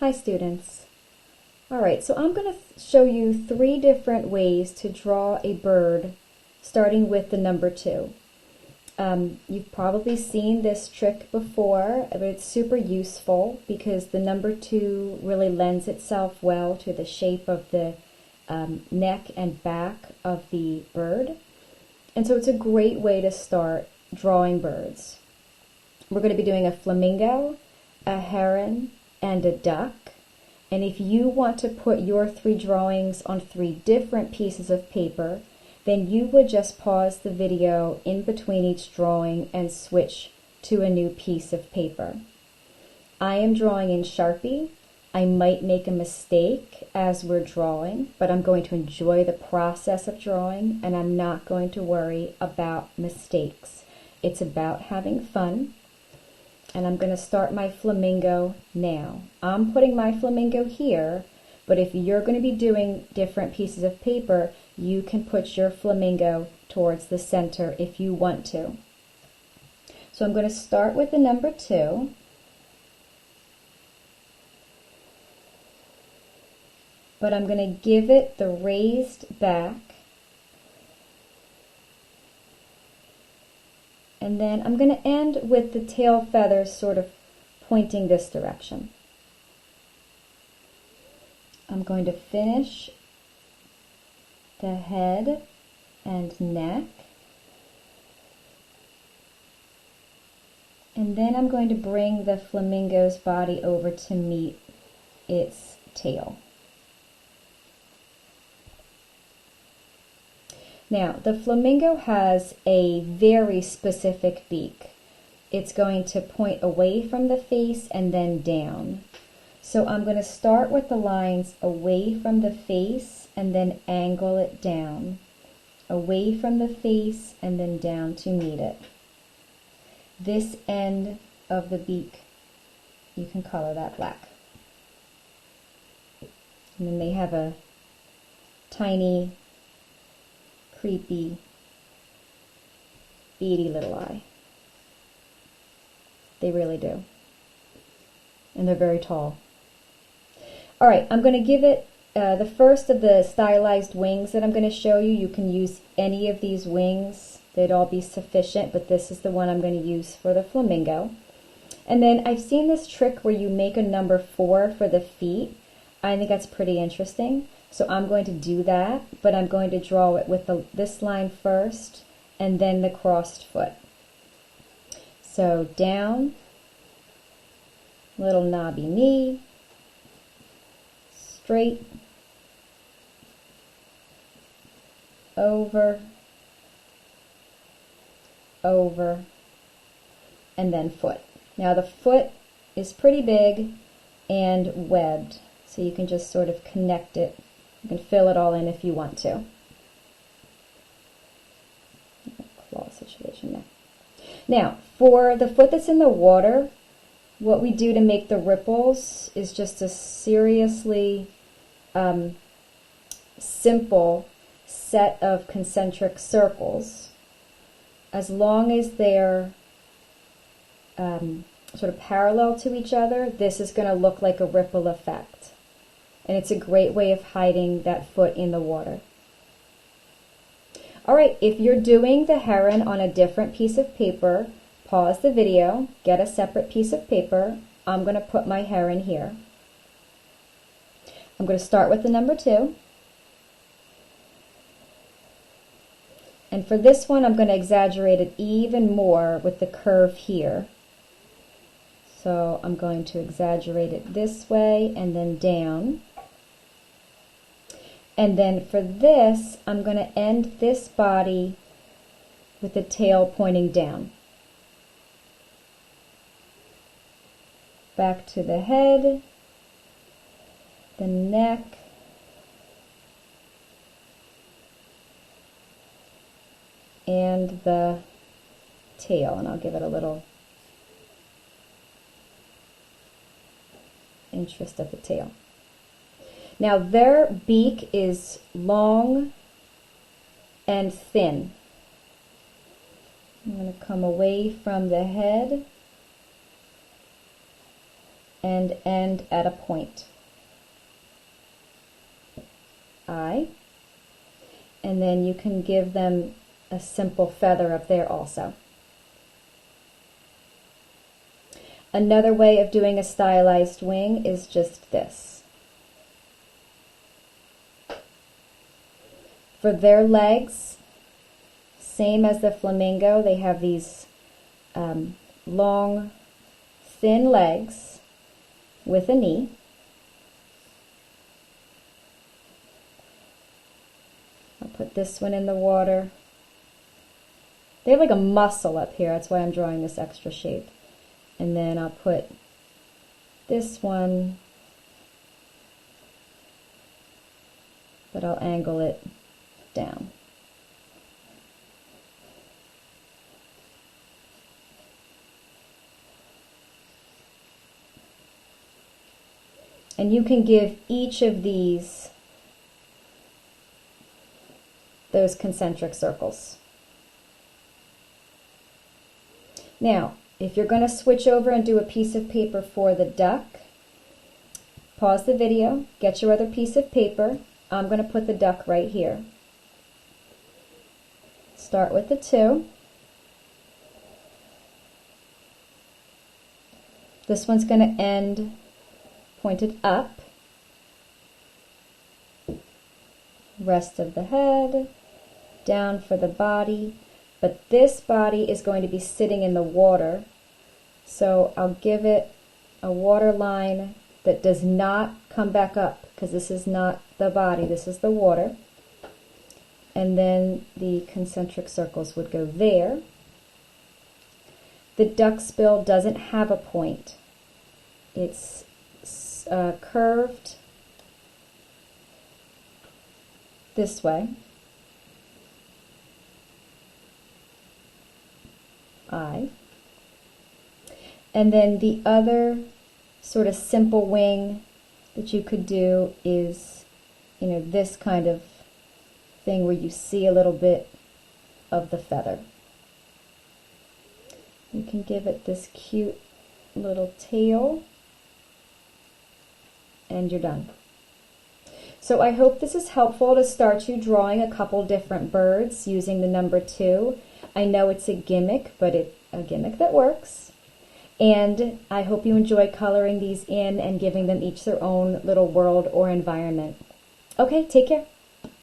Hi students. Alright, so I'm going to show you 3 different ways to draw a bird starting with the number 2. You've probably seen this trick before, but it's super useful because the number 2 really lends itself well to the shape of the neck and back of the bird. And so it's a great way to start drawing birds. We're going to be doing a flamingo, a heron, and a duck. And if you want to put your 3 drawings on 3 different pieces of paper, then you would just pause the video in between each drawing and switch to a new piece of paper. I am drawing in Sharpie. I might make a mistake as we're drawing, but I'm going to enjoy the process of drawing and I'm not going to worry about mistakes. It's about having fun. And I'm going to start my flamingo now. I'm putting my flamingo here, but if you're going to be doing different pieces of paper, you can put your flamingo towards the center if you want to. So I'm going to start with the number 2. But I'm going to give it the raised back. And then I'm going to end with the tail feathers sort of pointing this direction. I'm going to finish the head and neck. And then I'm going to bring the flamingo's body over to meet its tail. Now, the flamingo has a very specific beak. It's going to point away from the face and then down. So I'm going to start with the lines away from the face and then angle it down. Away from the face and then down to meet it. This end of the beak, you can color that black. And then they have a tiny creepy, beady little eye. They really do. And they're very tall. Alright, I'm going to give it the first of the stylized wings that I'm going to show you. You can use any of these wings. They'd all be sufficient, but this is the one I'm going to use for the flamingo. And then I've seen this trick where you make a number 4 for the feet. I think that's pretty interesting. So I'm going to do that, but I'm going to draw it with this line first and then the crossed foot. So down, little knobby knee, straight, over, over, and then foot. Now the foot is pretty big and webbed, so you can just sort of connect it. You can fill it all in if you want to. Claw situation there. Now, for the foot that's in the water, what we do to make the ripples is just a seriously simple set of concentric circles. As long as they're sort of parallel to each other, this is going to look like a ripple effect. And it's a great way of hiding that foot in the water. Alright, if you're doing the heron on a different piece of paper, pause the video, get a separate piece of paper. I'm going to put my heron here. I'm going to start with the number 2. And for this one, I'm going to exaggerate it even more with the curve here. So I'm going to exaggerate it this way and then down. And then for this, I'm going to end this body with the tail pointing down. Back to the head, the neck, and the tail. And I'll give it a little interest at the tail. Now their beak is long and thin. I'm going to come away from the head and end at a point. I. And then you can give them a simple feather up there also. Another way of doing a stylized wing is just this. For their legs, same as the flamingo, they have these long, thin legs with a knee. I'll put this one in the water. They have like a muscle up here, that's why I'm drawing this extra shape. And then I'll put this one, but I'll angle it down. And you can give each of these those concentric circles. Now, if you're going to switch over and do a piece of paper for the duck, pause the video, get your other piece of paper. I'm going to put the duck right here. Start with the 2. This one's going to end pointed up. Rest of the head, down for the body. But this body is going to be sitting in the water, so I'll give it a water line that does not come back up, because this is not the body, this is the water. And then the concentric circles would go there. The duck's bill doesn't have a point. It's curved this way. I. And then the other sort of simple wing that you could do is, this kind of thing where you see a little bit of the feather. You can give it this cute little tail, and you're done. So I hope this is helpful to start you drawing a couple different birds using the number 2. I know it's a gimmick, but it's a gimmick that works. And I hope you enjoy coloring these in and giving them each their own little world or environment. Okay, take care.